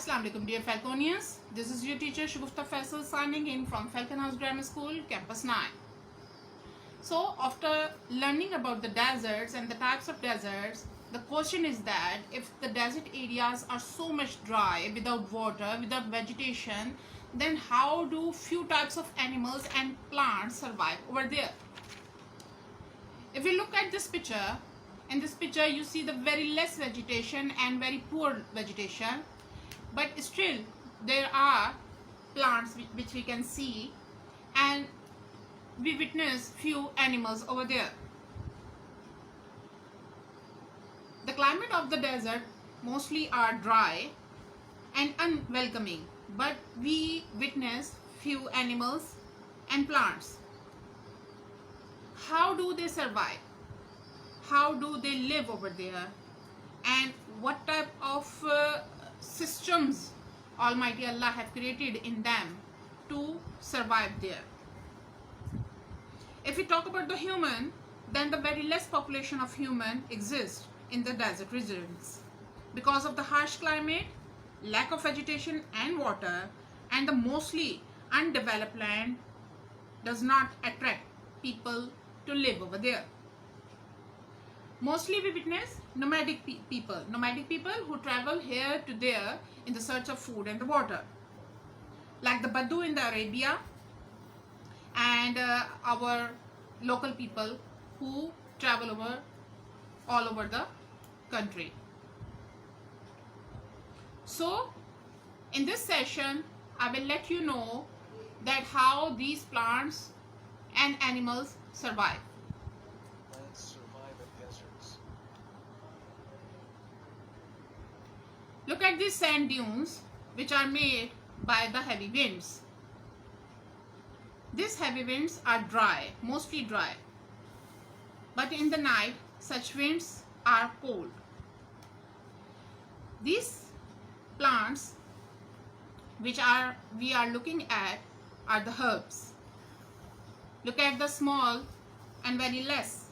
Assalamu alaikum dear Falconians. This is your teacher Shagufta Faisal signing in from Falcon House Grammar School, Campus 9. So after learning about the deserts and the types of deserts, the question is that if the desert areas are so much dry, without water, without vegetation, then how do few types of animals and plants survive over there? If you look at this picture, in this picture you see the very less vegetation and very poor vegetation, but still there are plants which we can see, and we witness few animals over there. The climate of the desert mostly are dry and unwelcoming, but we witness few animals and plants. How do they survive? How do they live over there? And what type of systems Almighty Allah have created in them to survive there? If we talk about the human, then the very less population of human exists in the desert regions because of the harsh climate, lack of vegetation and water, and the mostly undeveloped land does not attract people to live over there. Mostly we witness nomadic people who travel here to there in the search of food and the water, like the Badu in the Arabia and our local people who travel all over the country. So in this session I will let you know that how these plants and animals survive. Plants survive in deserts. Look at these sand dunes which are made by the heavy winds. These heavy winds are dry, mostly dry, but in the night such winds are cold. These plants which we are looking at are the herbs. Look at the small and very less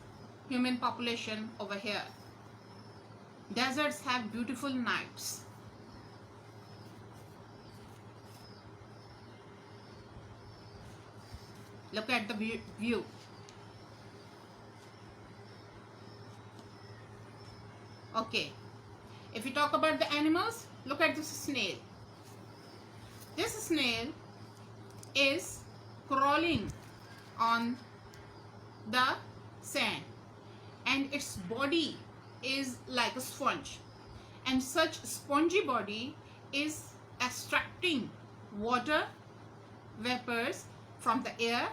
human population over here. Deserts have beautiful nights. Look at the view. Okay, if we talk about the animals, look at this snail. This snail is crawling on the sand and its body is like a sponge, and such spongy body is extracting water vapors from the air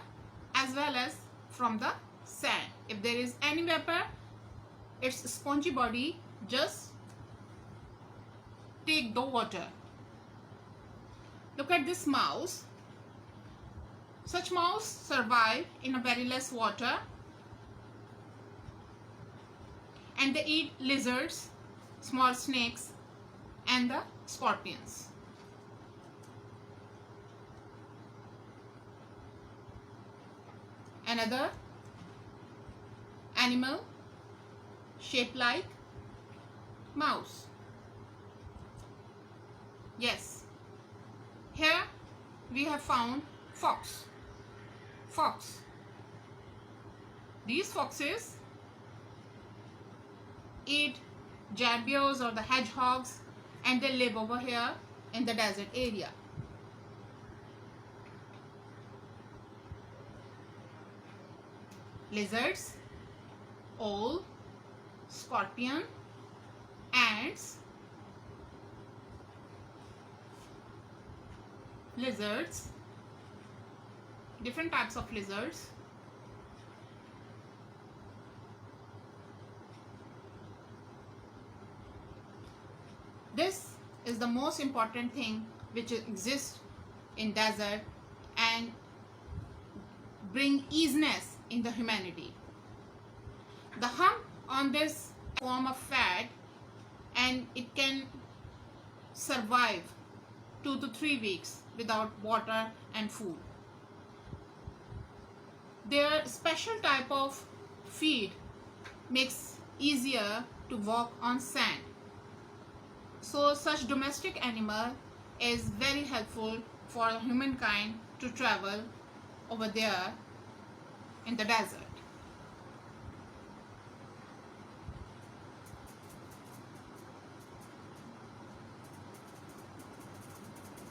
as well as from the sand. If there is any vapor, its spongy body just take the water. Look at this mouse. Such mouse survive in a very less water, and they eat lizards, small snakes and the scorpions. Another animal shaped like mouse. Yes, here we have found fox. These foxes eat jabios or the hedgehogs, and they live over here in the desert area. Lizards, owl, scorpion, ants, lizards, different types of lizards, this is the most important thing which exists in desert and bring easiness in the humanity. The hump on this form of fat, and it can survive 2 to 3 weeks without water and food. Their special type of feet makes easier to walk on sand. So such domestic animal is very helpful for humankind to travel over there in the desert.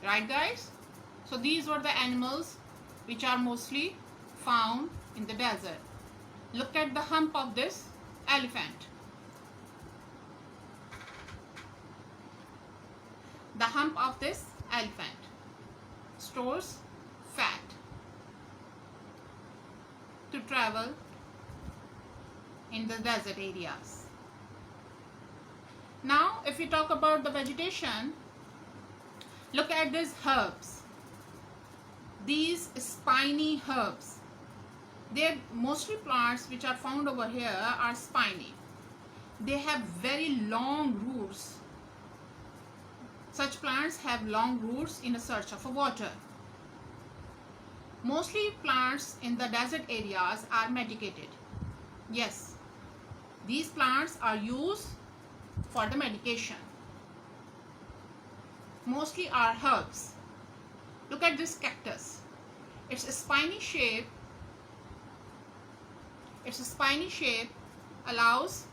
Right guys? So these were the animals which are mostly found in the desert. Look at the hump of this elephant. The hump of this elephant stores fat to travel in the desert areas. Now, if we talk about the vegetation, look at these herbs. These spiny herbs. They're mostly plants which are found over here are spiny. They have very long roots. Such plants have long roots in a search of water. Mostly plants in the desert areas are medicated. Yes, these plants are used for the medication. Mostly are herbs. Look at this cactus. Its spiny shape allows,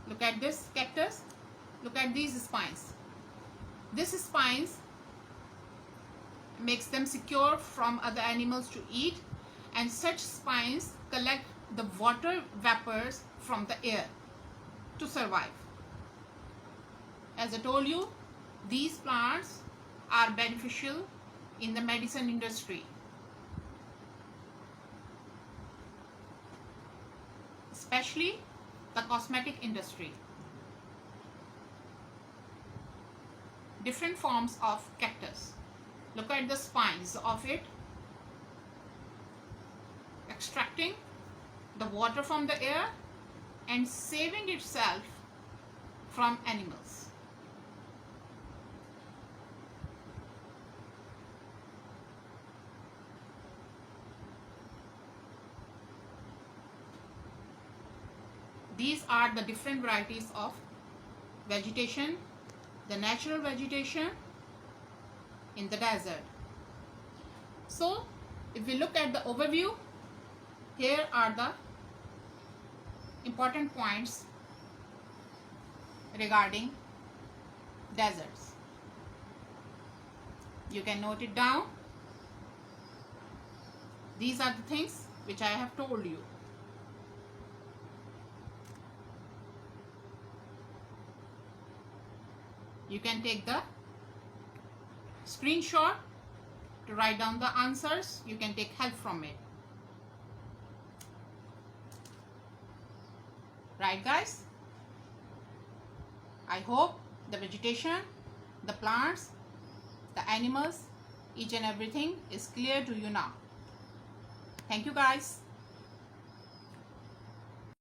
look at this cactus, look at these spines. This spines makes them secure from other animals to eat, and such spines collect the water vapors from the air to survive. As I told you, these plants are beneficial in the medicine industry, especially the cosmetic industry. Different forms of cactus. Look at the spines of it, extracting the water from the air and saving itself from animals. These are the different varieties of vegetation, the natural vegetation in the desert. So, if we look at the overview, here are the important points regarding deserts. You can note it down. These are the things which I have told you. You can take the screenshot to write down the answers. You can take help from it. Right guys? I hope the vegetation, the plants, the animals, each and everything is clear to you now. Thank you guys.